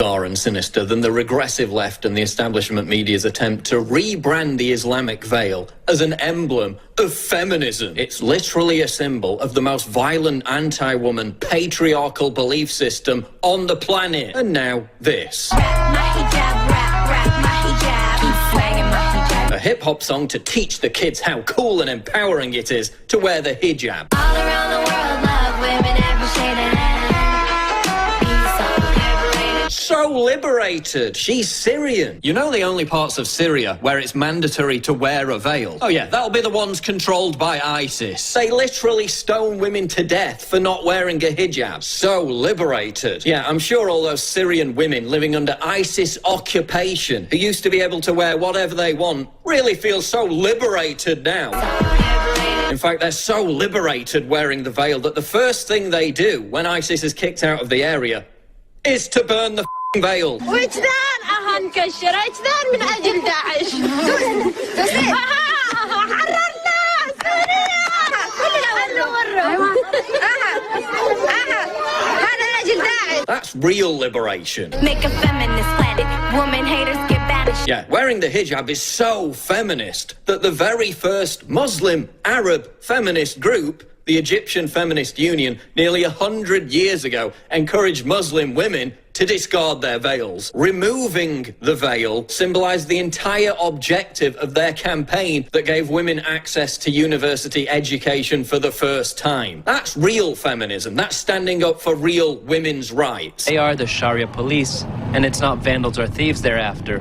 bizarre and sinister than the regressive left and the establishment media's attempt to rebrand the Islamic veil as an emblem of feminism. It's literally a symbol of the most violent anti-woman patriarchal belief system on the planet. And now this. A hip-hop song to teach the kids how cool and empowering it is to wear the hijab. All around the world, love women every shade of So liberated. She's Syrian. You know the only parts of Syria where it's mandatory to wear a veil? Oh yeah, that'll be the ones controlled by ISIS. They literally stone women to death for not wearing a hijab. So liberated. Yeah, I'm sure all those Syrian women living under ISIS occupation who used to be able to wear whatever they want really feel so liberated now. In fact, they're so liberated wearing the veil that the first thing they do when ISIS is kicked out of the area is to burn the veil. وجدان أهنكشر وجدان من أجل داعش حررنا سوريا كلنا هذا أجل داعش. That's real liberation. Make a feminist planet. Woman haters get banished. Yeah, wearing the hijab is so feminist that the very first Muslim Arab feminist group, the Egyptian Feminist Union, nearly 100 years ago, encouraged Muslim women to discard their veils. Removing the veil symbolized the entire objective of their campaign that gave women access to university education for the first time. That's real feminism. That's standing up for real women's rights. They are the Sharia police, and it's not vandals or thieves they're after.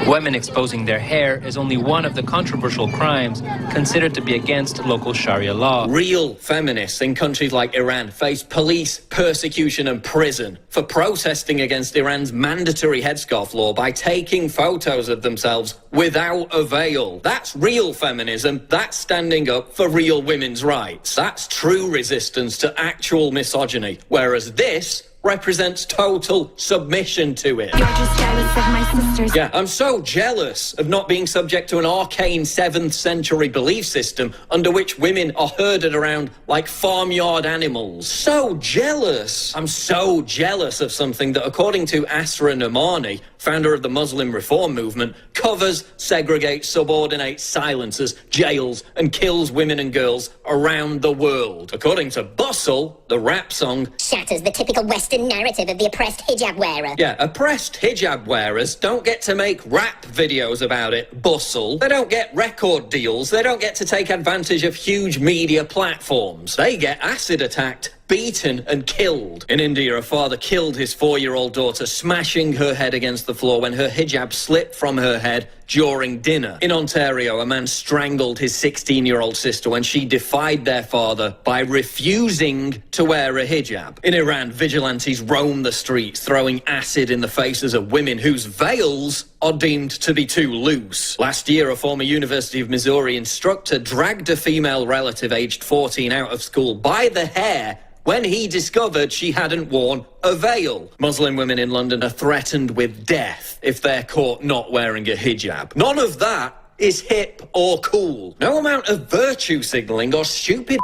Women exposing their hair is only one of the controversial crimes considered to be against local Sharia law. Real feminists in countries like Iran face police persecution and prison for protesting against Iran's mandatory headscarf law by taking photos of themselves without a veil. That's real feminism. That's standing up for real women's rights. That's true resistance to actual misogyny. Whereas this represents total submission to it. You're just jealous of my sisters. Yeah, I'm so jealous of not being subject to an arcane 7th century belief system under which women are herded around like farmyard animals. So jealous. I'm so jealous of something that, according to Asra Nomani, founder of the Muslim Reform Movement, covers, segregates, subordinates, silences, jails, and kills women and girls around the world. According to Bustle, the rap song shatters the typical Western narrative of the oppressed hijab wearer. Yeah, oppressed hijab wearers don't get to make rap videos about it, Bustle. They don't get record deals. They don't get to take advantage of huge media platforms. They get acid attacked, beaten and killed. In India, a father killed his 4-year-old daughter, smashing her head against the floor when her hijab slipped from her head during dinner. In Ontario, a man strangled his 16-year-old sister when she defied their father by refusing to wear a hijab. In Iran, vigilantes roam the streets, throwing acid in the faces of women whose veils are deemed to be too loose. Last year, a former University of Missouri instructor dragged a female relative aged 14 out of school by the hair when he discovered she hadn't worn a veil. Muslim women in London are threatened with death if they're caught not wearing a hijab. None of that is hip or cool. No amount of virtue signaling or stupid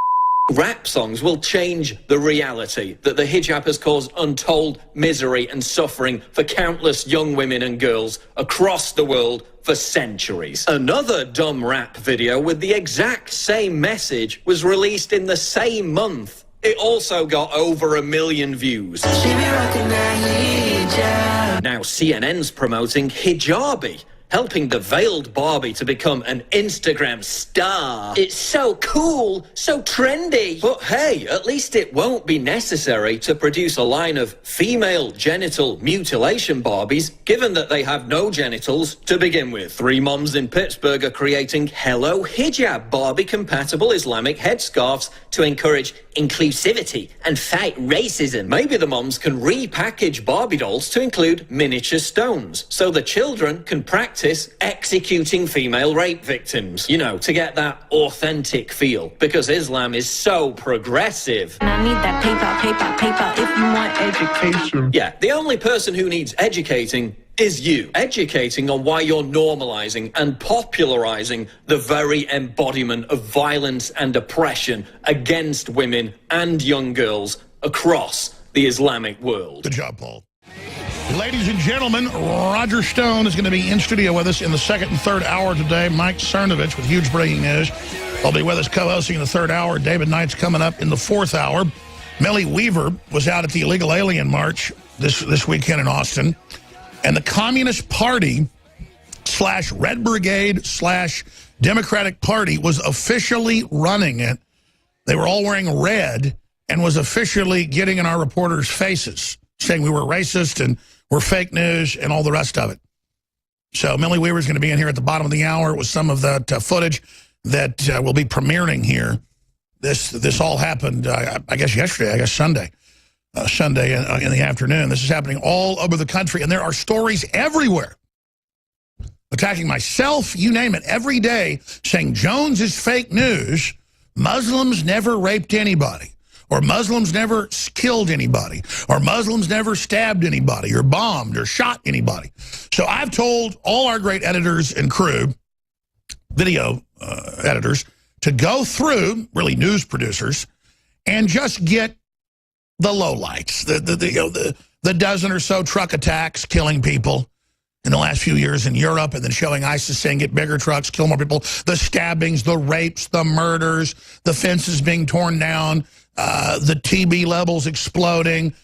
rap songs will change the reality that the hijab has caused untold misery and suffering for countless young women and girls across the world for centuries. Another dumb rap video with the exact same message was released in the same month. It also got over 1 million views. Now CNN's promoting Hijabi, helping the veiled Barbie to become an Instagram star. It's so cool, so trendy. But hey, at least it won't be necessary to produce a line of female genital mutilation Barbies, given that they have no genitals to begin with. 3 moms in Pittsburgh are creating Hello Hijab Barbie-compatible Islamic headscarves to encourage inclusivity and fight racism. Maybe the moms can repackage Barbie dolls to include miniature stones, so the children can practice executing female rape victims. You know, to get that authentic feel, because Islam is so progressive. I need that paper if you want education. Yeah, the only person who needs educating is you. Educating on why you're normalizing and popularizing the very embodiment of violence and oppression against women and young girls across the Islamic world. Good job, Paul. Ladies and gentlemen, Roger Stone is going to be in studio with us in the second and third hour today. Mike Cernovich with huge breaking news. I'll be with us co-hosting in the third hour. David Knight's coming up in the fourth hour. Millie Weaver was out at the Illegal Alien March this weekend in Austin. And the Communist Party / Red Brigade / Democratic Party was officially running it. They were all wearing red and was officially getting in our reporters' faces, saying we were racist and we're fake news and all the rest of it. So Millie Weaver is going to be in here at the bottom of the hour with some of that footage that will be premiering here. This all happened, I guess, yesterday, I guess Sunday in the afternoon. This is happening all over the country, and there are stories everywhere attacking myself, you name it, every day, saying Jones is fake news, Muslims never raped anybody, or Muslims never killed anybody, or Muslims never stabbed anybody, or bombed, or shot anybody. So I've told all our great editors and crew, video editors, to go through, really news producers, and just get the lowlights, the dozen or so truck attacks killing people in the last few years in Europe, and then showing ISIS saying get bigger trucks, kill more people, the stabbings, the rapes, the murders, the fences being torn down, the TB levels exploding,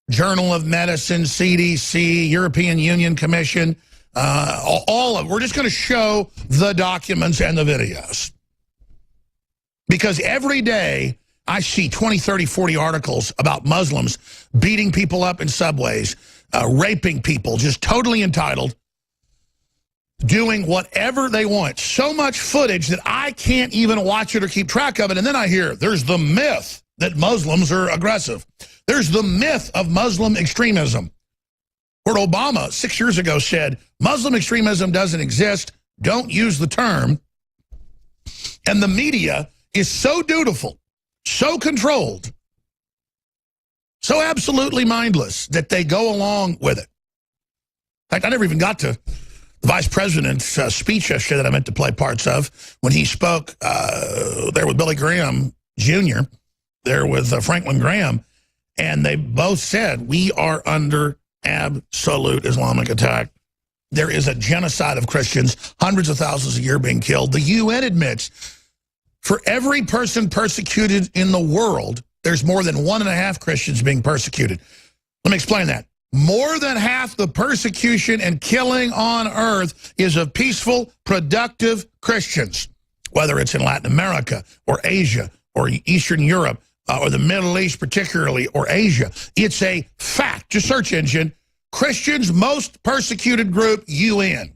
Journal of Medicine, CDC, European Union Commission, all of it. We're just going to show the documents and the videos. Because every day I see 20, 30, 40 articles about Muslims beating people up in subways, raping people, just totally entitled, doing whatever they want. So much footage that I can't even watch it or keep track of it. And then I hear there's the myth that Muslims are aggressive. There's the myth of Muslim extremism. Where Obama 6 years ago said, Muslim extremism doesn't exist, don't use the term. And the media is so dutiful, so controlled, so absolutely mindless that they go along with it. In fact, I never even got to the vice president's speech yesterday that I meant to play parts of when he spoke there with Billy Graham Jr., there with Franklin Graham, and they both said, we are under absolute Islamic attack. There is a genocide of Christians, hundreds of thousands a year being killed. The UN admits for every person persecuted in the world, there's more than 1.5 Christians being persecuted. Let me explain that. More than half the persecution and killing on earth is of peaceful, productive Christians, whether it's in Latin America or Asia or Eastern Europe or the Middle East particularly, or Asia. It's a fact. Just search engine, Christians most persecuted group, UN.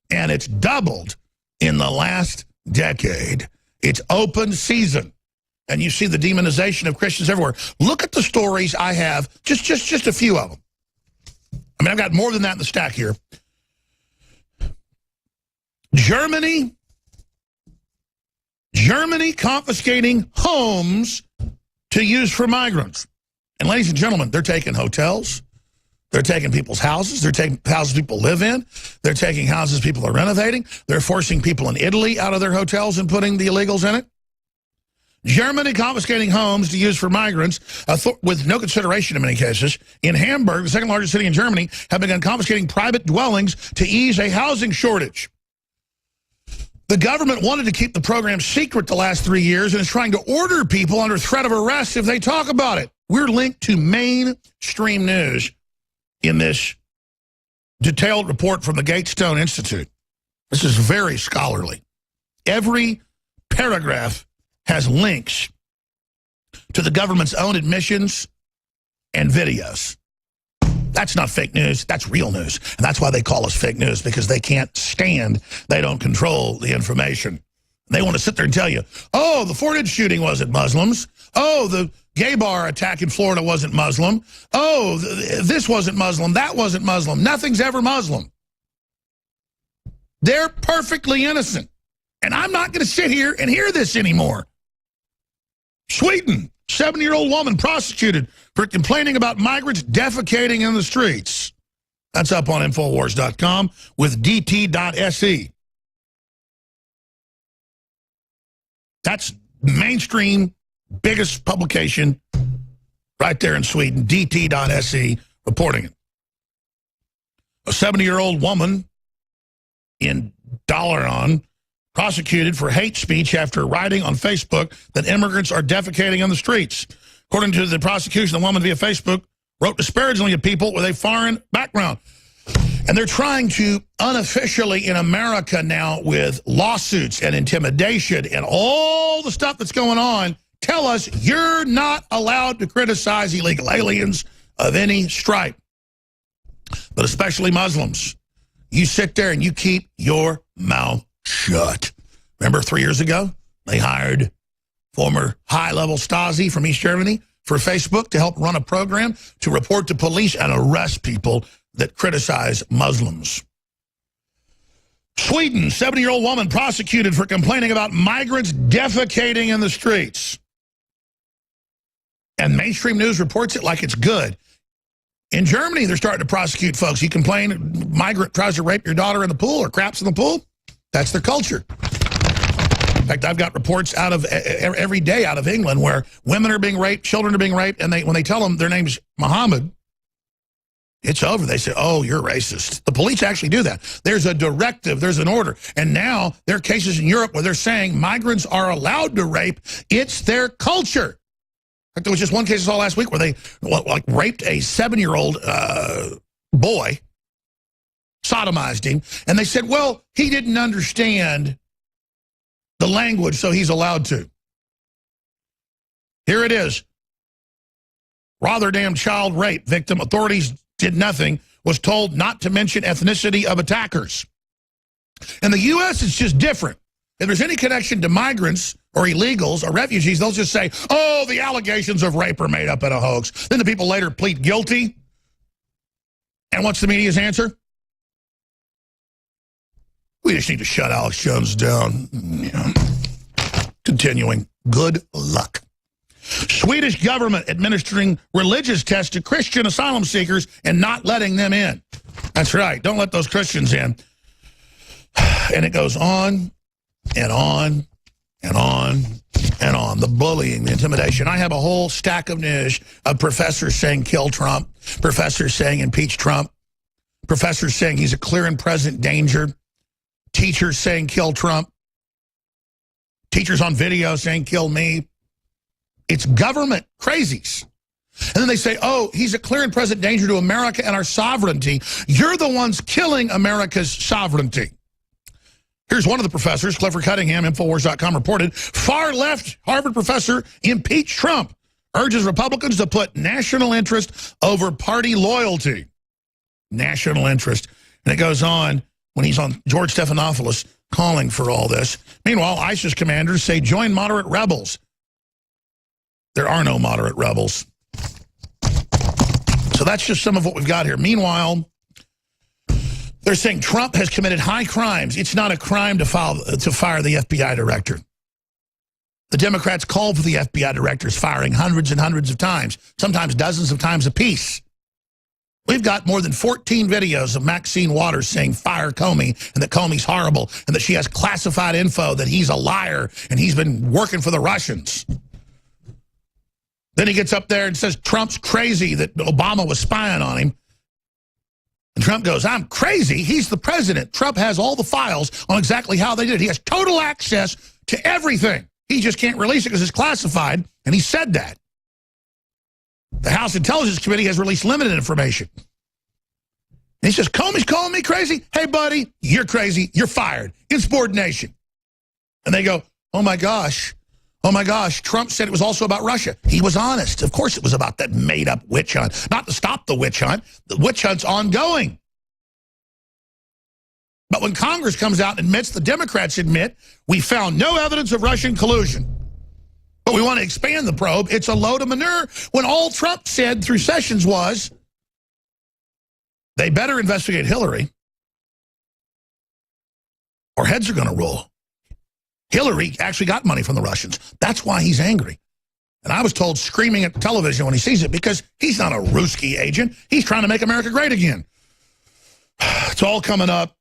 And it's doubled in the last decade. It's open season. And you see the demonization of Christians everywhere. Look at the stories I have, just a few of them. I mean, I've got more than that in the stack here. Germany confiscating homes to use for migrants. And ladies and gentlemen, they're taking hotels. They're taking people's houses. They're taking houses people live in. They're taking houses people are renovating. They're forcing people in Italy out of their hotels and putting the illegals in it. Germany confiscating homes to use for migrants with no consideration in many cases. In Hamburg, the second largest city in Germany, have begun confiscating private dwellings to ease a housing shortage. The government wanted to keep the program secret the last 3 years and is trying to order people under threat of arrest if they talk about it. We're linked to mainstream news in this detailed report from the Gatestone Institute. This is very scholarly. Every paragraph has links to the government's own admissions and videos. That's not fake news, that's real news. And that's why they call us fake news, because they can't stand, they don't control the information. They want to sit there and tell you, oh, the Fort Hood shooting wasn't Muslims. Oh, the gay bar attack in Florida wasn't Muslim. Oh, this wasn't Muslim, that wasn't Muslim. Nothing's ever Muslim. They're perfectly innocent. And I'm not going to sit here and hear this anymore. Sweden, 70-year-old woman prosecuted for complaining about migrants defecating in the streets. That's up on Infowars.com with DT.se. That's mainstream, biggest publication right there in Sweden, DT.se, reporting it. 70-year-old woman in Dalaran prosecuted for hate speech after writing on Facebook that immigrants are defecating on the streets. According to the prosecution, the woman via Facebook wrote disparagingly of people with a foreign background. And they're trying to unofficially in America now with lawsuits and intimidation and all the stuff that's going on, tell us you're not allowed to criticize illegal aliens of any stripe, but especially Muslims. You sit there and you keep your mouth shut. Remember 3 years ago, they hired former high-level Stasi from East Germany for Facebook to help run a program to report to police and arrest people that criticize Muslims. Sweden, 70-year-old woman prosecuted for complaining about migrants defecating in the streets. And mainstream news reports it like it's good. In Germany, they're starting to prosecute folks. You complain a migrant tries to rape your daughter in the pool or craps in the pool. That's their culture. In fact, I've got reports out of every day out of England where women are being raped, children are being raped, and when they tell them their name's Muhammad, it's over. They say, oh, you're racist. The police actually do that. There's a directive. There's an order. And now there are cases in Europe where they're saying migrants are allowed to rape. It's their culture. In fact, there was just one case I saw last week where they raped a 7-year-old boy, sodomized him, and they said, well, he didn't understand the language, so he's allowed to. Here it is. Rotterdam child rape victim. Authorities did nothing, was told not to mention ethnicity of attackers. In the U.S., it's just different. If there's any connection to migrants or illegals or refugees, they'll just say, oh, the allegations of rape are made up in a hoax. Then the people later plead guilty. And what's the media's answer? We just need to shut Alex Jones down. Yeah. Continuing. Good luck. Swedish government administering religious tests to Christian asylum seekers and not letting them in. That's right. Don't let those Christians in. And it goes on and on and on and on. The bullying, the intimidation. I have a whole stack of news of professors saying kill Trump, professors saying impeach Trump, professors saying he's a clear and present danger, teachers saying kill Trump, teachers on video saying kill me. It's government crazies. And then they say, oh, he's a clear and present danger to America and our sovereignty. You're the ones killing America's sovereignty. Here's one of the professors, Clifford Cunningham, Infowars.com reported, far-left Harvard professor impeach Trump, urges Republicans to put national interest over party loyalty. National interest. And it goes on when he's on George Stephanopoulos calling for all this. Meanwhile, ISIS commanders say join moderate rebels. There are no moderate rebels. So that's just some of what we've got here. Meanwhile, they're saying Trump has committed high crimes. It's not a crime to fire the FBI director. The Democrats called for the FBI directors firing hundreds and hundreds of times, sometimes dozens of times apiece. We've got more than 14 videos of Maxine Waters saying fire Comey and that Comey's horrible and that she has classified info that he's a liar and he's been working for the Russians. Then he gets up there and says Trump's crazy that Obama was spying on him. And Trump goes, I'm crazy. He's the president. Trump has all the files on exactly how they did it. He has total access to everything. He just can't release it because it's classified, and he said that. The House Intelligence Committee has released limited information. And he says, Comey's calling me crazy? Hey, buddy, you're crazy. You're fired. Insubordination. And they go, oh, my gosh. Oh, my gosh, Trump said it was also about Russia. He was honest. Of course it was about that made-up witch hunt. Not to stop the witch hunt. The witch hunt's ongoing. But when Congress comes out and admits, the Democrats admit, we found no evidence of Russian collusion, but we want to expand the probe, it's a load of manure when all Trump said through sessions was they better investigate Hillary or heads are going to roll. Hillary actually got money from the Russians. That's why he's angry. And I was told screaming at the television when he sees it because he's not a Ruski agent. He's trying to make America great again. It's all coming up.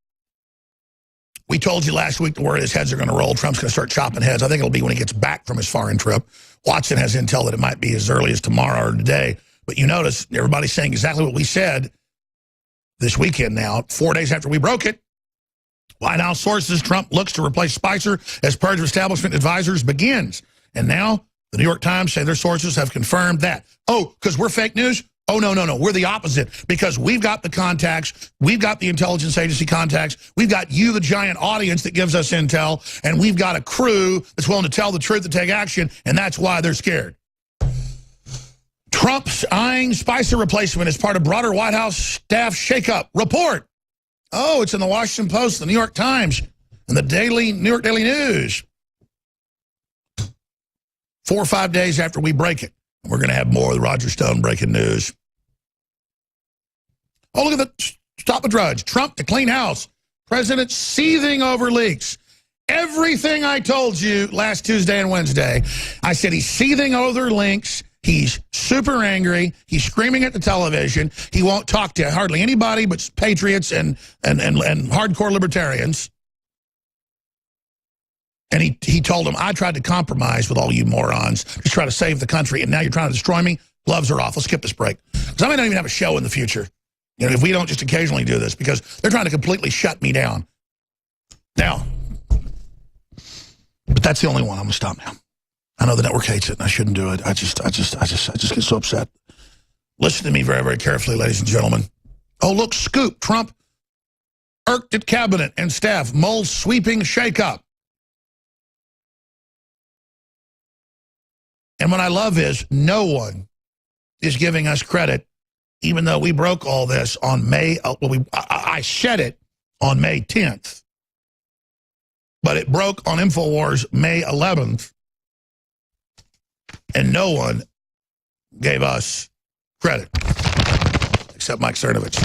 We told you last week where his heads are going to roll. Trump's going to start chopping heads. I think it'll be when he gets back from his foreign trip. Watson has intel that it might be as early as tomorrow or today. But you notice everybody's saying exactly what we said. this weekend now, 4 days after we broke it. White House sources, Trump looks to replace Spicer as purge of establishment advisors begins. And now the New York Times say their sources have confirmed that. Oh, because we're fake news? Oh, no. We're the opposite, because we've got the contacts. We've got the intelligence agency contacts. We've got you, the giant audience that gives us intel. And we've got a crew that's willing to tell the truth and take action. And that's why they're scared. Trump's eyeing Spicer replacement as part of broader White House staff shakeup. Report. Oh, it's in the Washington Post, the New York Times, and the New York Daily News. 4 or 5 days after we break it. We're going to have more of the Roger Stone breaking news. Oh, look at the stop the drudge. Trump to clean house. President seething over leaks. Everything I told you last Tuesday and Wednesday, I said he's seething over links. He's super angry. He's screaming at the television. He won't talk to hardly anybody but patriots and hardcore libertarians. And he told them, I tried to compromise with all you morons to try to save the country, and now you're trying to destroy me? Gloves are off. Let's skip this break. Because I may not even have a show in the future, you know, if we don't just occasionally do this, because they're trying to completely shut me down. Now, but that's the only one. I'm going to stop now. I know the network hates it, and I shouldn't do it. I just get so upset. Listen to me very, very carefully, ladies and gentlemen. Oh, look, scoop. Trump irked at cabinet and staff. Mulls sweeping shakeup. And what I love is no one is giving us credit, even though we broke all this on May. I said it on May 10th, but it broke on InfoWars May 11th. And no one gave us credit, except Mike Cernovich.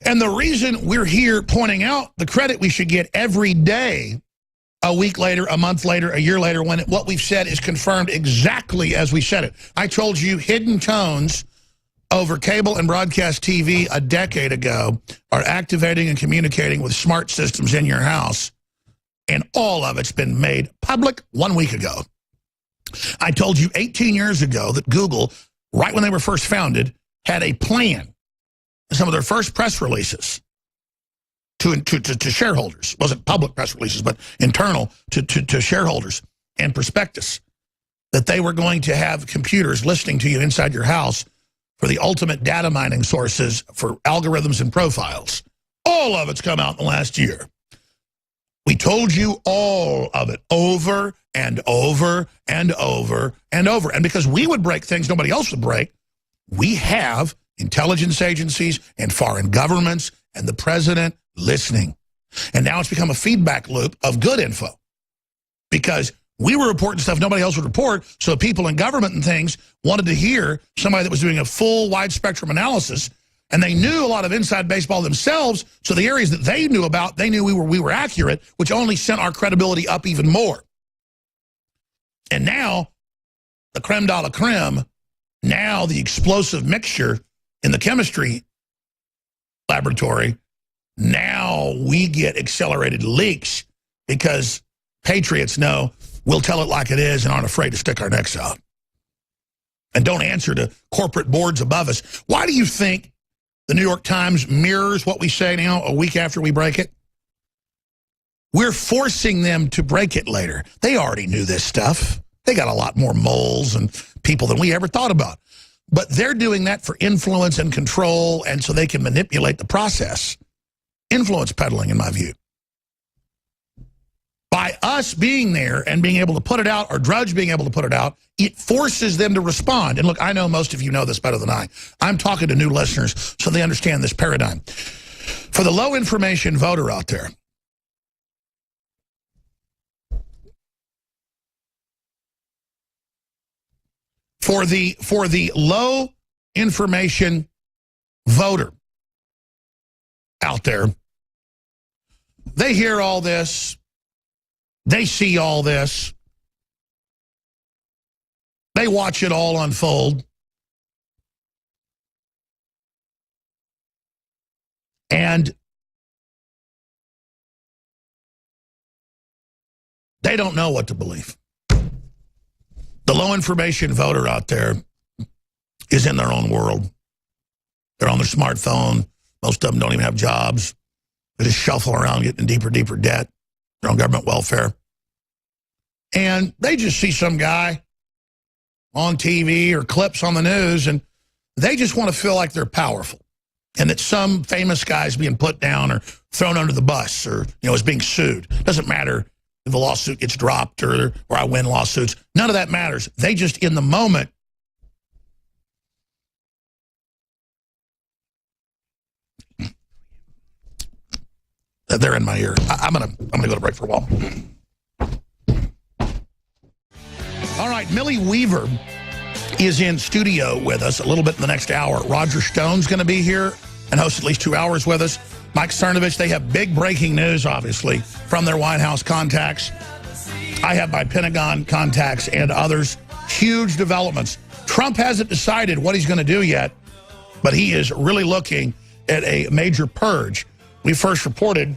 And the reason we're here pointing out the credit we should get every day, a week later, a month later, a year later, when what we've said is confirmed exactly as we said it. I told you hidden tones over cable and broadcast TV a decade ago are activating and communicating with smart systems in your house. And all of it's been made public 1 week ago. I told you 18 years ago that Google, right when they were first founded, had a plan. Some of their first press releases to shareholders. It wasn't public press releases, but internal to shareholders and prospectus. That they were going to have computers listening to you inside your house for the ultimate data mining sources for algorithms and profiles. All of it's come out in the last year. We told you all of it over and over and over and over. And because we would break things nobody else would break, we have intelligence agencies and foreign governments and the president listening. And now it's become a feedback loop of good info. Because we were reporting stuff nobody else would report, so people in government and things wanted to hear somebody that was doing a full wide spectrum analysis. And they knew a lot of inside baseball themselves, so the areas that they knew about, they knew we were accurate, which only sent our credibility up even more. And now, the creme de la creme, now the explosive mixture in the chemistry laboratory, now we get accelerated leaks because patriots know we'll tell it like it is and aren't afraid to stick our necks out. And don't answer to corporate boards above us. Why do you think the New York Times mirrors what we say now a week after we break it? We're forcing them to break it later. They already knew this stuff. They got a lot more moles and people than we ever thought about. But they're doing that for influence and control, and so they can manipulate the process. Influence peddling, in my view. By us being there and being able to put it out, or Drudge being able to put it out, it forces them to respond. And look, I know most of you know this better than I. I'm talking to new listeners so they understand this paradigm. For the low information voter out there, for the low information voter out there, they hear all this. They see all this. They watch it all unfold. And they don't know what to believe. The low information voter out there is in their own world. They're on their smartphone. Most of them don't even have jobs. They just shuffle around getting in deeper debt. They're on government welfare. And they just see some guy on TV or clips on the news, and they just want to feel like they're powerful and that some famous guy is being put down or thrown under the bus or, is being sued. Doesn't matter if the lawsuit gets dropped or I win lawsuits. None of that matters. They just, in the moment, they're in my ear. I'm gonna go to break for a while. All right, Millie Weaver is in studio with us a little bit in the next hour. Roger Stone's going to be here and host at least 2 hours with us. Mike Cernovich, they have big breaking news, obviously, from their White House contacts. I have my Pentagon contacts and others. Huge developments. Trump hasn't decided what he's going to do yet, but he is really looking at a major purge. We first reported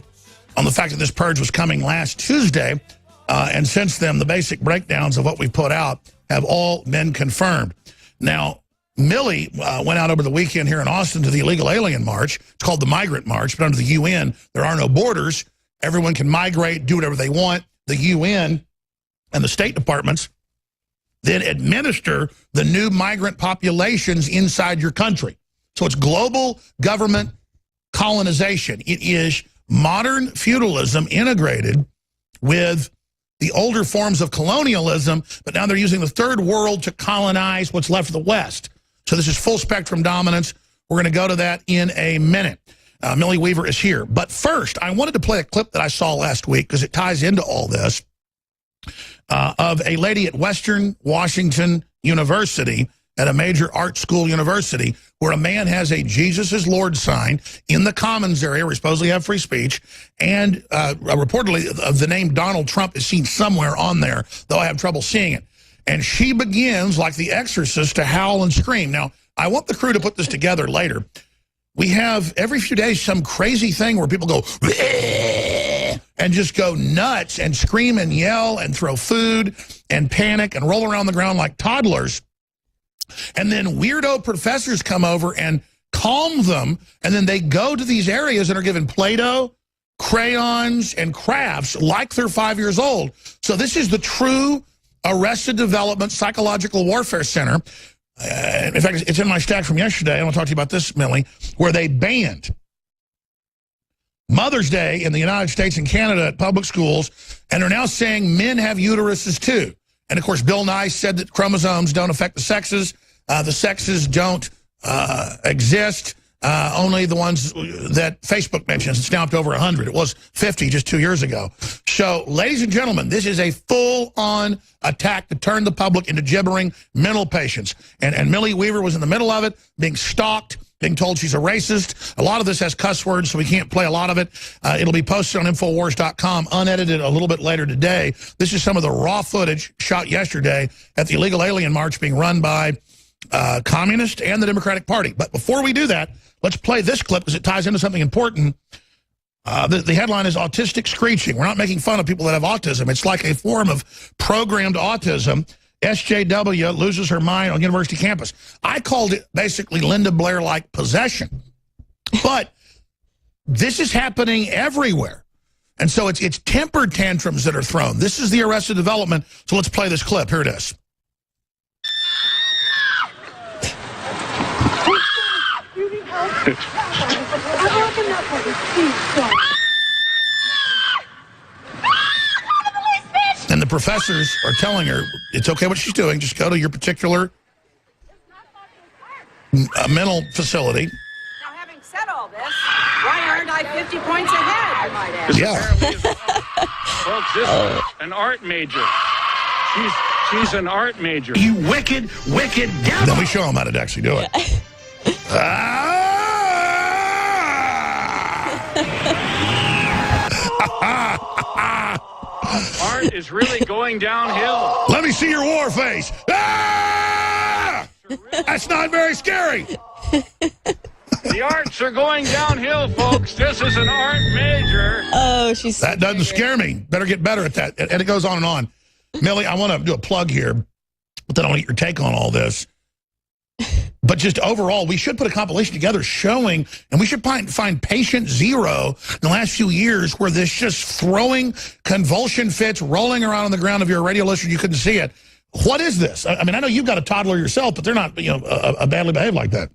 on the fact that this purge was coming last Tuesday, and since then, the basic breakdowns of what we put out have all been confirmed. Now, Millie went out over the weekend here in Austin to the illegal alien march. It's called the Migrant March, but under the UN, there are no borders. Everyone can migrate, do whatever they want. The UN and the State Departments then administer the new migrant populations inside your country. So it's global government colonization. It is modern feudalism integrated with the older forms of colonialism, but now they're using the third world to colonize what's left of the West. So this is full spectrum dominance. We're going to go to that in a minute. Millie Weaver is here. But first, I wanted to play a clip that I saw last week because it ties into all this, of a lady at Western Washington University, at a major art school university, where a man has a Jesus is Lord sign in the Commons area where we supposedly have free speech, and reportedly the name Donald Trump is seen somewhere on there, though I have trouble seeing it. And she begins, like the Exorcist, to howl and scream. Now, I want the crew to put this together later. We have, every few days, some crazy thing where people go, and just go nuts and scream and yell and throw food and panic and roll around the ground like toddlers. And then weirdo professors come over and calm them, and then they go to these areas and are given Play-Doh, crayons, and crafts like they're 5 years old. So this is the true Arrested Development Psychological Warfare Center. In fact, it's in my stack from yesterday. I want to talk to you about this, Millie, where they banned Mother's Day in the United States and Canada at public schools, and are now saying men have uteruses too. And, of course, Bill Nye said that chromosomes don't affect the sexes. The sexes don't exist, only the ones that Facebook mentions. It's now up to over 100. It was 50 just 2 years ago. So, ladies and gentlemen, this is a full-on attack to turn the public into gibbering mental patients. And Millie Weaver was in the middle of it, being stalked, being told she's a racist. A lot of this has cuss words, so we can't play a lot of it. It'll be posted on Infowars.com, unedited a little bit later today. This is some of the raw footage shot yesterday at the illegal alien march being run by Communist and the Democratic Party. But before we do that, let's play this clip because it ties into something important. The headline is Autistic Screeching. We're not making fun of people that have autism. It's like a form of programmed autism. SJW loses her mind on university campus. I called it basically Linda Blair-like possession. But this is happening everywhere. And so it's temper tantrums that are thrown. This is the Arrested Development. So let's play this clip. Here it is. And the professors are telling her, it's okay what she's doing, just go to your particular mental facility. Now, having said all this, why aren't I 50 points ahead, I might ask? Yeah. Folks, this is an art major. She's an art major. You wicked, wicked devil. Then we show them how to actually do it. Art is really going downhill. Let me see your war face. Ah! That's not very scary. The arts are going downhill, folks. This is an art major. Oh, she's That doesn't scare me. Better get better at that. And it goes on and on. Millie, I want to do a plug here, but then I want to get your take on all this. But just overall, we should put a compilation together showing, and we should find patient zero in the last few years where this just throwing convulsion fits, rolling around on the ground. If you're a radio listener, you couldn't see it. What is this? I mean, I know you've got a toddler yourself, but they're not, badly behaved like that.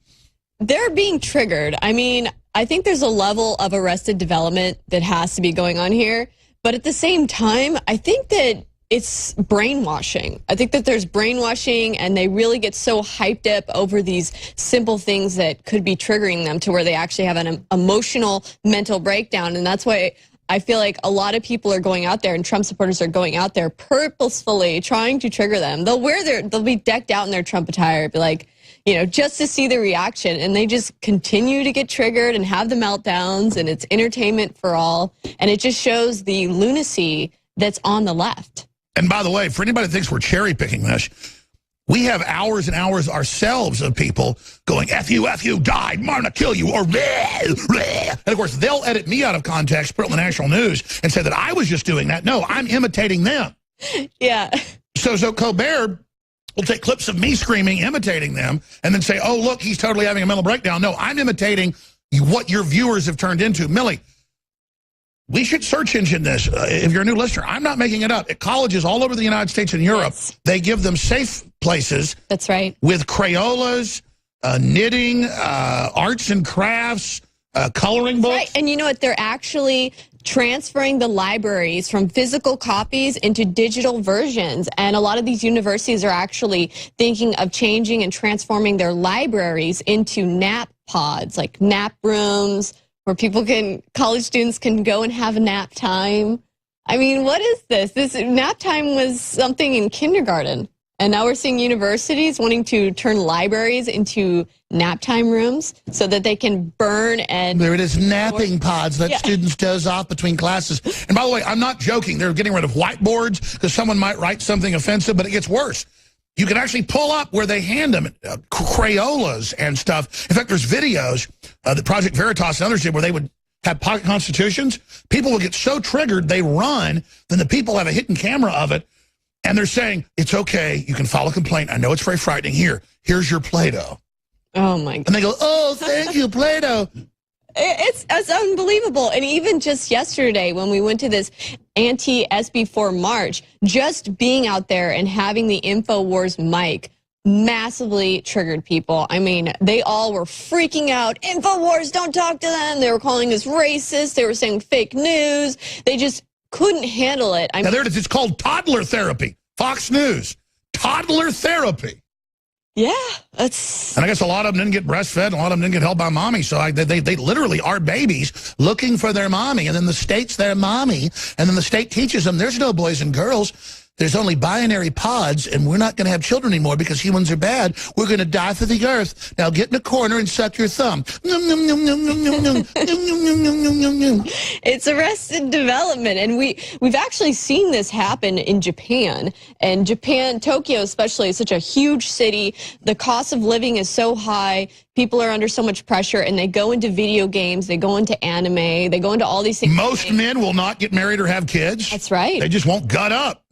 They're being triggered. I mean, I think there's a level of arrested development that has to be going on here. But at the same time, I think that it's brainwashing. I think that there's brainwashing, and they really get so hyped up over these simple things that could be triggering them to where they actually have an emotional mental breakdown. And that's why I feel like a lot of people are going out there, and Trump supporters are going out there purposefully trying to trigger them. They'll be decked out in their Trump attire, be like, just to see the reaction, and they just continue to get triggered and have the meltdowns, and it's entertainment for all, and it just shows the lunacy that's on the left. And by the way, for anybody that thinks we're cherry picking this, we have hours and hours ourselves of people going, F you, died, I'm gonna kill you, or bleh, bleh. And of course, they'll edit me out of context, put it on the national news, and say that I was just doing that. No, I'm imitating them. Yeah. So Colbert will take clips of me screaming, imitating them, and then say, oh, look, he's totally having a mental breakdown. No, I'm imitating what your viewers have turned into. Millie, we should search engine this. If you're a new listener, I'm not making it up. At colleges all over the United States and Europe, they give them safe places. That's right. With Crayolas, knitting, arts and crafts, coloring books. Right. And you know what? They're actually transferring the libraries from physical copies into digital versions. And a lot of these universities are actually thinking of changing and transforming their libraries into nap pods, like nap rooms, where college students can go and have a nap time. I mean, what is this? This nap time was something in kindergarten. And now we're seeing universities wanting to turn libraries into nap time rooms so that they can burn and... There it is, napping pods. Let students doze off between classes. And by the way, I'm not joking. They're getting rid of whiteboards because someone might write something offensive, but it gets worse. You can actually pull up where they hand them Crayolas and stuff. In fact, there's videos that Project Veritas and others did where they would have pocket constitutions. People will get so triggered, they run. Then the people have a hidden camera of it. And they're saying, it's okay, you can file a complaint. I know it's very frightening. Here's your Play-Doh. Oh, my God. And they go, oh, thank you, Play-Doh. It's unbelievable. And even just yesterday when we went to this anti-SB4 march, just being out there and having the InfoWars mic massively triggered people. I mean, they all were freaking out. InfoWars, don't talk to them. They were calling us racist. They were saying fake news. They just couldn't handle it. Now, there it is. It's called toddler therapy. Fox News. Toddler therapy. Yeah. And I guess a lot of them didn't get breastfed. And a lot of them didn't get held by mommy. So they literally are babies looking for their mommy. And then the state's their mommy. And then the state teaches them there's no boys and girls. There's only binary pods, and we're not going to have children anymore because humans are bad. We're going to die for the earth. Now get in a corner and suck your thumb. It's arrested development, and we've actually seen this happen in Japan. And Japan, Tokyo especially, is such a huge city. The cost of living is so high. People are under so much pressure, and they go into video games, they go into anime, they go into all these things. Most men will not get married or have kids. That's right. They just won't gut up.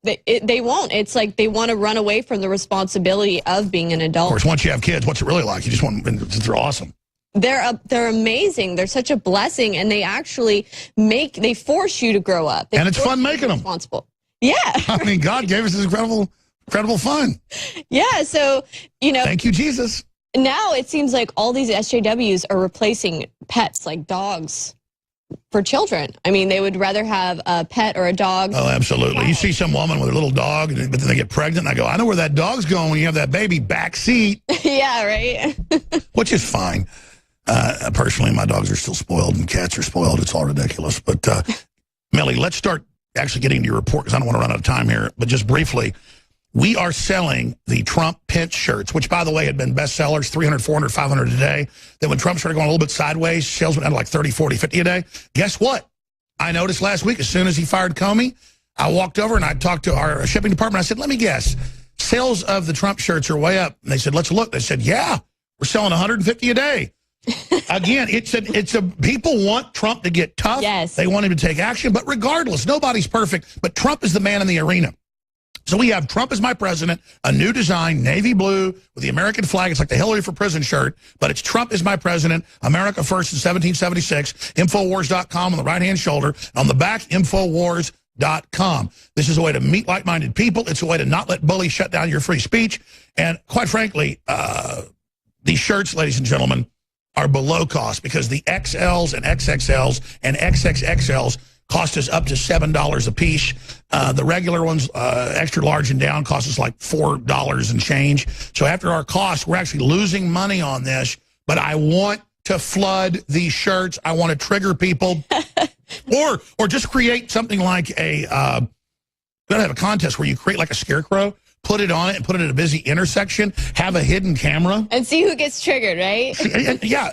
They won't. It's like they want to run away from the responsibility of being an adult. Of course, once you have kids, what's it really like? You just want, they're awesome. They're amazing. They're such a blessing, and they actually they force you to grow up. And it's fun making them. Responsible. Yeah. I mean, God gave us this incredible fun. Yeah. So, Thank you, Jesus. Now it seems like all these SJWs are replacing pets like dogs for children. I mean, they would rather have a pet or a dog. Oh, absolutely. You see some woman with a little dog, but then they get pregnant, and I go, I know where that dog's going when you have that baby, back seat. Yeah, right? Which is fine. Personally, my dogs are still spoiled, and cats are spoiled. It's all ridiculous. But, Millie, let's start actually getting to your report, because I don't want to run out of time here. But just briefly, we are selling the Trump Pence shirts, which, by the way, had been bestsellers, 300, 400, 500 a day. Then when Trump started going a little bit sideways, sales went down to like 30, 40, 50 a day. Guess what? I noticed last week, as soon as he fired Comey, I walked over and I talked to our shipping department. I said, let me guess. Sales of the Trump shirts are way up. And they said, let's look. They said, yeah, we're selling 150 a day. Again, people want Trump to get tough. Yes. They want him to take action. But regardless, nobody's perfect. But Trump is the man in the arena. So we have Trump is my president, a new design, navy blue with the American flag. It's like the Hillary for Prison shirt, but it's Trump is my president, America first in 1776, Infowars.com on the right-hand shoulder. On the back, Infowars.com. This is a way to meet like-minded people. It's a way to not let bullies shut down your free speech. And quite frankly, these shirts, ladies and gentlemen, are below cost because the XLs and XXLs and XXXLs cost us up to $7 a piece. The regular ones, extra large and down, cost us like $4 and change. So after our cost, we're actually losing money on this. But I want to flood these shirts. I want to trigger people, or just create something like a. We're gonna have a contest where you create like a scarecrow, put it on it, and put it at a busy intersection. Have a hidden camera And see who gets triggered, right? Yeah.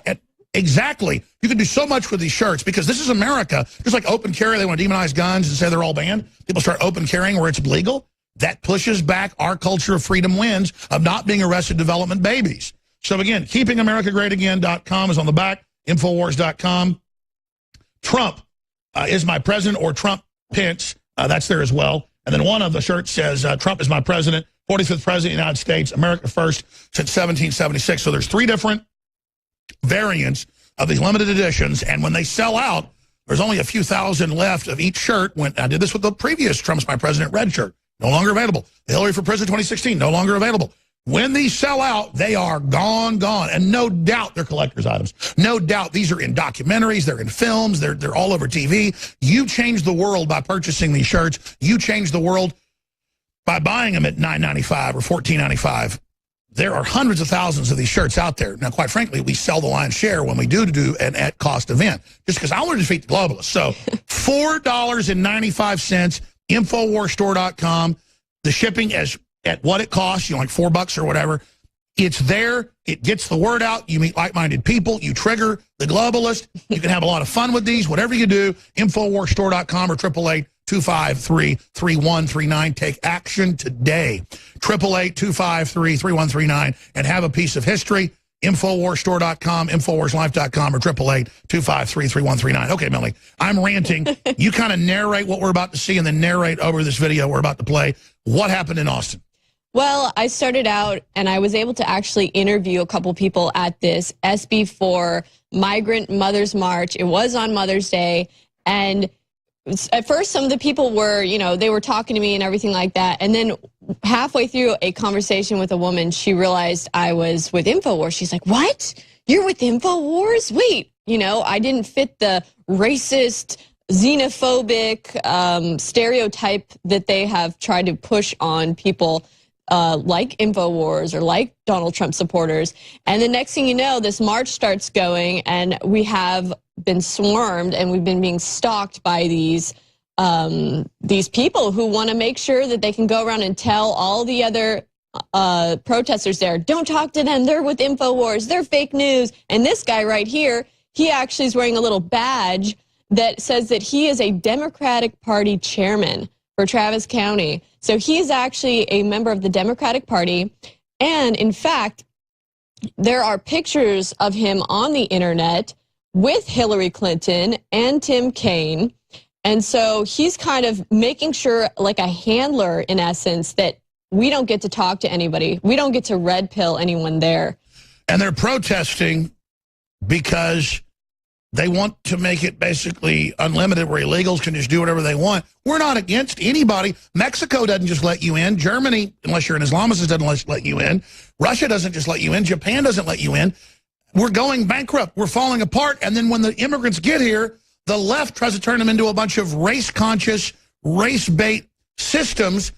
Exactly. You can do so much with these shirts because this is America. Just like open carry, they want to demonize guns and say they're all banned. People start open carrying where it's legal. That pushes back our culture of freedom wins of not being Arrested Development babies. So again, keepingamericagreatagain.com is on the back, Infowars.com. Trump is my president, or Trump Pence. That's there as well. And then one of the shirts says, Trump is my president, 45th president of the United States, America first since 1776. So there's 3 different variants of these limited editions, and when they sell out, there's only a few thousand left of each shirt. When I did this with the previous Trump's my president red shirt, no longer available. The Hillary for President 2016, no longer available. When these sell out, they are gone, and no doubt they're collector's items. No doubt these are in documentaries, they're in films, they're all over TV. You change the world by purchasing these shirts. You change the world by buying them at $9.95 or $14.95. There are hundreds of thousands of these shirts out there. Now, quite frankly, we sell the lion's share when we do an at-cost event, just because I want to defeat the globalists. So $4.95, Infowarsstore.com. The shipping is at what it costs, like $4 or whatever. It's there. It gets the word out. You meet like-minded people. You trigger the globalist. You can have a lot of fun with these. Whatever you do, Infowarsstore.com or 888-253-3139. Take action today. 888-253-3139 and have a piece of history. Infowarsstore.com, Infowarslife.com, or 888-253-3139. Okay, Melanie, I'm ranting. You kind of narrate what we're about to see and then narrate over this video we're about to play. What happened in Austin? Well, I started out and I was able to actually interview a couple people at this SB4 Migrant Mothers March. It was on Mother's Day. And at first, some of the people were, they were talking to me and everything like that. And then halfway through a conversation with a woman, she realized I was with InfoWars. She's like, what? You're with InfoWars? Wait, I didn't fit the racist, xenophobic stereotype that they have tried to push on people like InfoWars or like Donald Trump supporters. And the next thing you know, this march starts going, and we have been swarmed and we've been being stalked by these people who want to make sure that they can go around and tell all the other protesters there, don't talk to them, they're with InfoWars, they're fake news. And this guy right here, he actually is wearing a little badge that says that he is a Democratic Party chairman for Travis County. So he's actually a member of the Democratic Party. And in fact, there are pictures of him on the internet with Hillary Clinton and Tim Kaine. And so he's kind of making sure, like a handler in essence, that we don't get to talk to anybody. We don't get to red pill anyone there. And they're protesting because they want to make it basically unlimited, where illegals can just do whatever they want. We're not against anybody. Mexico doesn't just let you in. Germany, unless you're an Islamist, doesn't let you in. Russia doesn't just let you in. Japan doesn't let you in. We're going bankrupt. We're falling apart. And then when the immigrants get here, the left tries to turn them into a bunch of race-conscious, race-bait systems.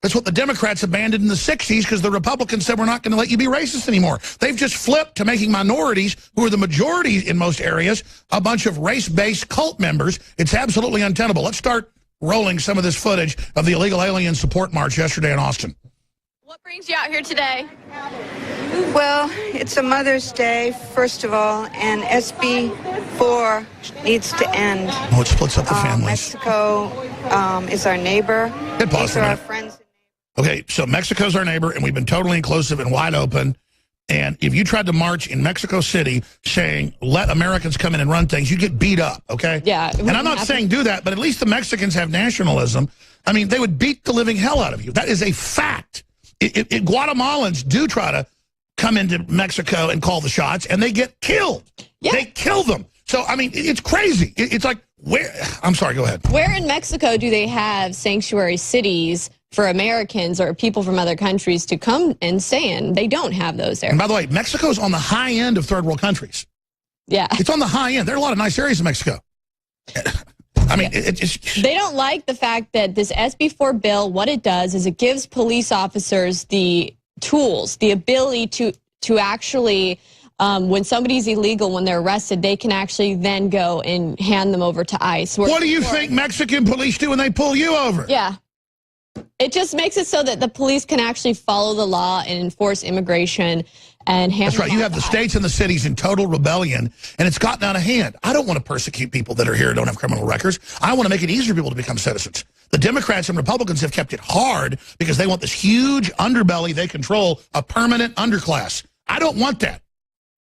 That's what the Democrats abandoned in the 60s, because the Republicans said, we're not going to let you be racist anymore. They've just flipped to making minorities, who are the majority in most areas, a bunch of race-based cult members. It's absolutely untenable. Let's start rolling some of this footage of the illegal alien support march yesterday in Austin. What brings you out here today? Well, it's a Mother's Day, first of all, and SB4 needs to end. Oh, it splits up the families. Mexico is our neighbor. Hit pause These for a are our minute. friends. Okay, so Mexico's our neighbor, and we've been totally inclusive and wide open. And if you tried to march in Mexico City saying, let Americans come in and run things, you get beat up, okay? Yeah. And I'm not saying do that, but at least the Mexicans have nationalism. I mean, they would beat the living hell out of you. That is a fact. Guatemalans do try to come into Mexico and call the shots, and they get killed. Yeah. They kill them. So, I mean, it's crazy. It's like, where? I'm sorry, go ahead. Where in Mexico do they have sanctuary cities for Americans or people from other countries to come and stay in? They don't have those there. And by the way, Mexico's on the high end of third world countries. Yeah. It's on the high end. There are a lot of nice areas in Mexico. I mean, they don't like the fact that this SB4 bill, what it does is it gives police officers the tools, the ability to actually, when somebody's illegal, when they're arrested, they can actually then go and hand them over to ICE. What do you think Mexican police do when they pull you over? Yeah. It just makes it so that the police can actually follow the law and enforce immigration and hand. That's right. You have the states and the cities in total rebellion, and it's gotten out of hand. I don't want to persecute people that are here and don't have criminal records. I want to make it easier for people to become citizens. The Democrats and Republicans have kept it hard because they want this huge underbelly they control, a permanent underclass. I don't want that.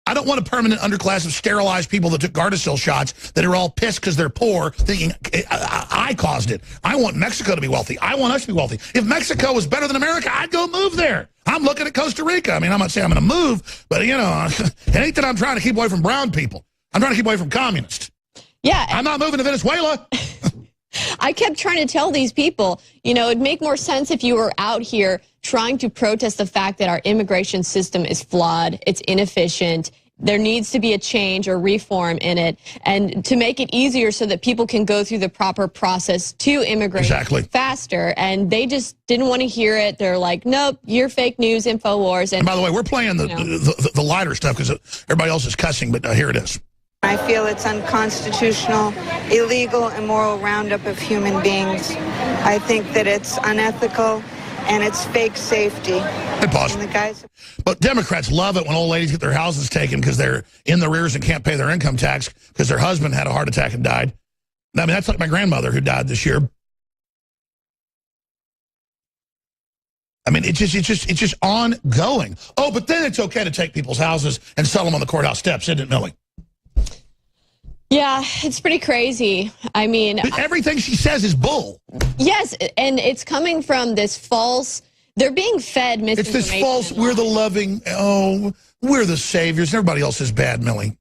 I don't want a permanent underclass of sterilized people that took Gardasil shots that are all pissed because they're poor, thinking I caused it. I want Mexico to be wealthy. I want us to be wealthy. If Mexico was better than America, I'd go move there. I'm looking at Costa Rica. I mean, I'm not saying I'm going to move, but, you know, it ain't that I'm trying to keep away from brown people. I'm trying to keep away from communists. Yeah. I'm not moving to Venezuela. I kept trying to tell these people, you know, it'd make more sense if you were out here trying to protest the fact that our immigration system is flawed, it's inefficient, there needs to be a change or reform in it, and to make it easier so that people can go through the proper process to immigrate faster. And they just didn't want to hear it. They're like, nope, you're fake news, InfoWars. And by the way, we're playing the lighter stuff because everybody else is cussing, but here it is. I feel it's unconstitutional, illegal, immoral roundup of human beings. I think that it's unethical and it's fake safety. Hey, pause. And the guys. But Democrats love it when old ladies get their houses taken because they're in the rears and can't pay their income tax because their husband had a heart attack and died. I mean, that's like my grandmother who died this year. I mean, it's just ongoing. Oh, but then it's okay to take people's houses and sell them on the courthouse steps, isn't it, Millie? Yeah, it's pretty crazy. I mean, everything she says is bull. Yes, and it's coming from this false, they're being fed misinformation. It's this false, we're the loving, oh, we're the saviors. Everybody else is bad, Millie.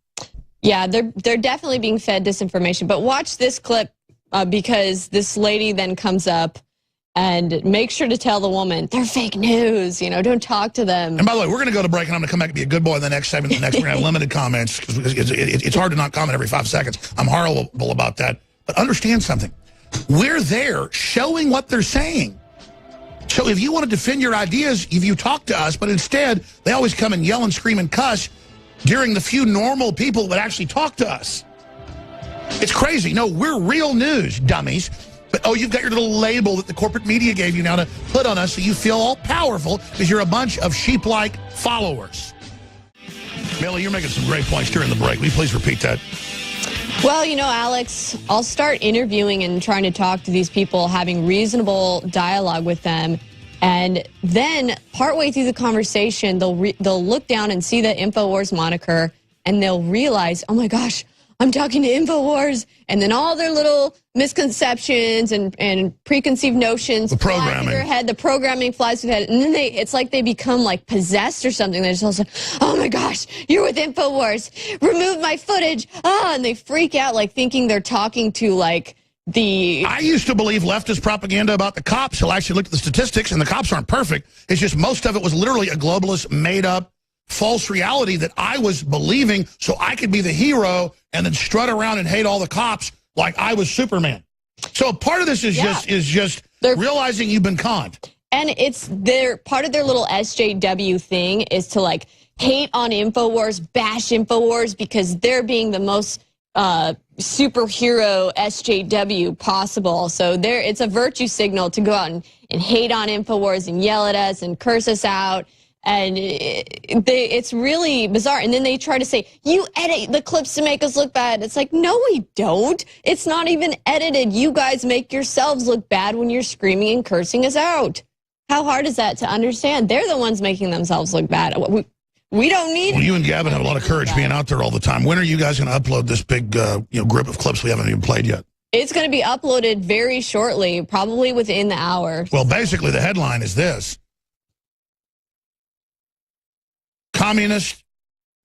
Yeah, they're definitely being fed disinformation. But watch this clip because this lady then comes up and make sure to tell the woman, they're fake news, you know, don't talk to them. And by the way, we're going to go to break, and I'm going to come back and be a good boy in the next segment. We're going to have limited comments, because it's hard to not comment every 5 seconds. I'm horrible about that. But understand something. We're there showing what they're saying. So if you want to defend your ideas, if you talk to us, but instead, they always come and yell and scream and cuss during the few normal people that actually talk to us. It's crazy. No, we're real news, dummies. But, oh, you've got your little label that the corporate media gave you now to put on us so you feel all powerful because you're a bunch of sheep-like followers. Millie, you're making some great points during the break. Will you please repeat that? Well, you know, Alex, I'll start interviewing and trying to talk to these people, having reasonable dialogue with them. And then partway through the conversation, they'll look down and see the InfoWars moniker, and they'll realize, oh, my gosh, I'm talking to InfoWars, and then all their little misconceptions and preconceived notions fly through their head. The programming flies through their head, and then it's like they become like possessed or something. They're just all like, oh my gosh, you're with InfoWars. Remove my footage. And they freak out, like thinking they're talking to like the... I used to believe leftist propaganda about the cops. So I actually looked at the statistics, and the cops aren't perfect. It's just most of it was literally a globalist, made-up, false reality that I was believing so I could be the hero and then strut around and hate all the cops like I was Superman. So part of this is just realizing you've been conned. And it's part of their little SJW thing is to like hate on InfoWars, bash InfoWars because they're being the most superhero SJW possible. So it's a virtue signal to go out and hate on InfoWars and yell at us and curse us out. And it's really bizarre. And then they try to say, you edit the clips to make us look bad. It's like, no, we don't. It's not even edited. You guys make yourselves look bad when you're screaming and cursing us out. How hard is that to understand? They're the ones making themselves look bad. We don't need... Well, you and Gavin have a lot of courage being out there all the time. When are you guys going to upload this big group of clips we haven't even played yet? It's going to be uploaded very shortly, probably within the hour. Well, basically, the headline is this. Communist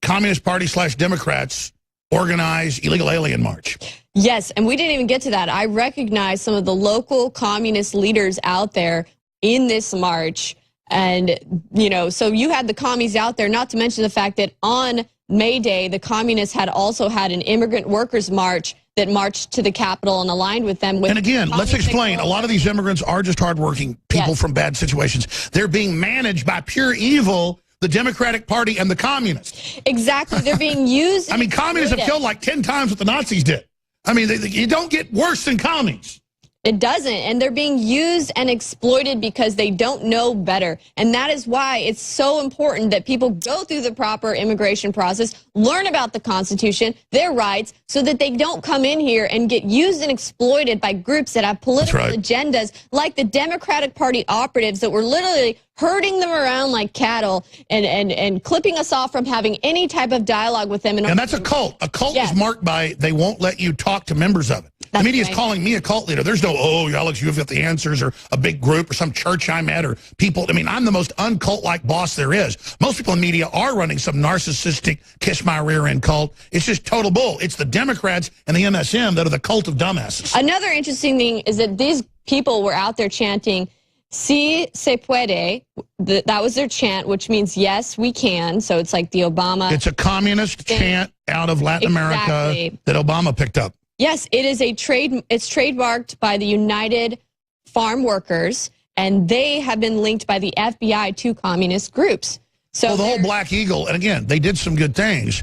Party / Democrats organize illegal alien march. Yes, and we didn't even get to that. I recognize some of the local communist leaders out there in this march. And, you know, so you had the commies out there, not to mention the fact that on May Day, the communists had also had an immigrant workers march that marched to the Capitol and aligned with them. And again, let's explain. A lot of these immigrants are just hardworking people from bad situations. They're being managed by pure evil, the Democratic Party and the communists. Exactly. They're being used. I mean, communists have killed like 10 times what the Nazis did. I mean, you don't get worse than commies. It doesn't, and they're being used and exploited because they don't know better. And that is why it's so important that people go through the proper immigration process, learn about the Constitution, their rights, so that they don't come in here and get used and exploited by groups that have political agendas, like the Democratic Party operatives that were literally herding them around like cattle and clipping us off from having any type of dialogue with them. And that's a cult. A cult is marked by they won't let you talk to members of it. The media is calling me a cult leader. There's no, oh, Alex, you've got the answers, or a big group, or some church I'm at, or people. I mean, I'm the most uncult-like boss there is. Most people in media are running some narcissistic, kiss my rear end cult. It's just total bull. It's the Democrats and the MSM that are the cult of dumbasses. Another interesting thing is that these people were out there chanting, Si se puede. That was their chant, which means yes, we can. So it's like the Obama. It's a communist chant out of Latin America that Obama picked up. Yes, it is it's trademarked by the United Farm Workers, and they have been linked by the FBI to communist groups. So the whole Black Eagle, and again, they did some good things,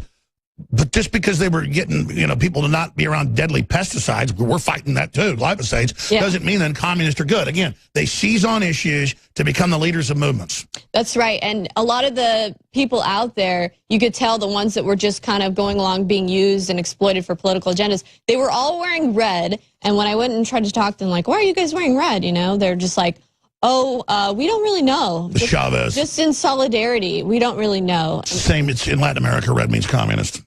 but just because they were getting, you know, people to not be around deadly pesticides, we're fighting that too, glyphosates, doesn't mean that communists are good. Again, they seize on issues to become the leaders of movements. That's right. And a lot of the people out there, you could tell the ones that were just kind of going along being used and exploited for political agendas, they were all wearing red. And when I went and tried to talk to them, like, why are you guys wearing red? You know, they're just like, oh, we don't really know. Chavez. Just in solidarity. We don't really know. Same, it's in Latin America, red means communist.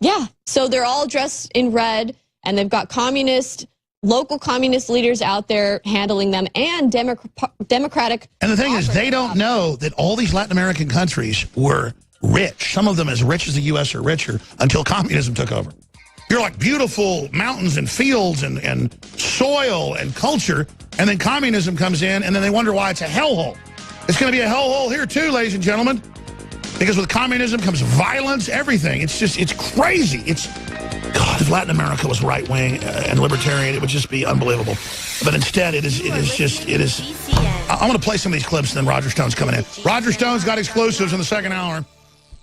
Yeah. So they're all dressed in red, and they've got local communist leaders out there handling them, and Democratic. And the thing is, they don't know that all these Latin American countries were rich, some of them as rich as the U.S. or richer, until communism took over. You're like beautiful mountains and fields and soil and culture, and then communism comes in, and then they wonder why it's a hellhole. It's going to be a hellhole here too, ladies and gentlemen, because with communism comes violence, everything. It's crazy. God, if Latin America was right-wing and libertarian, it would just be unbelievable. But instead, it is. I'm going to play some of these clips, and then Roger Stone's coming in. Roger Stone's got exclusives in the second hour.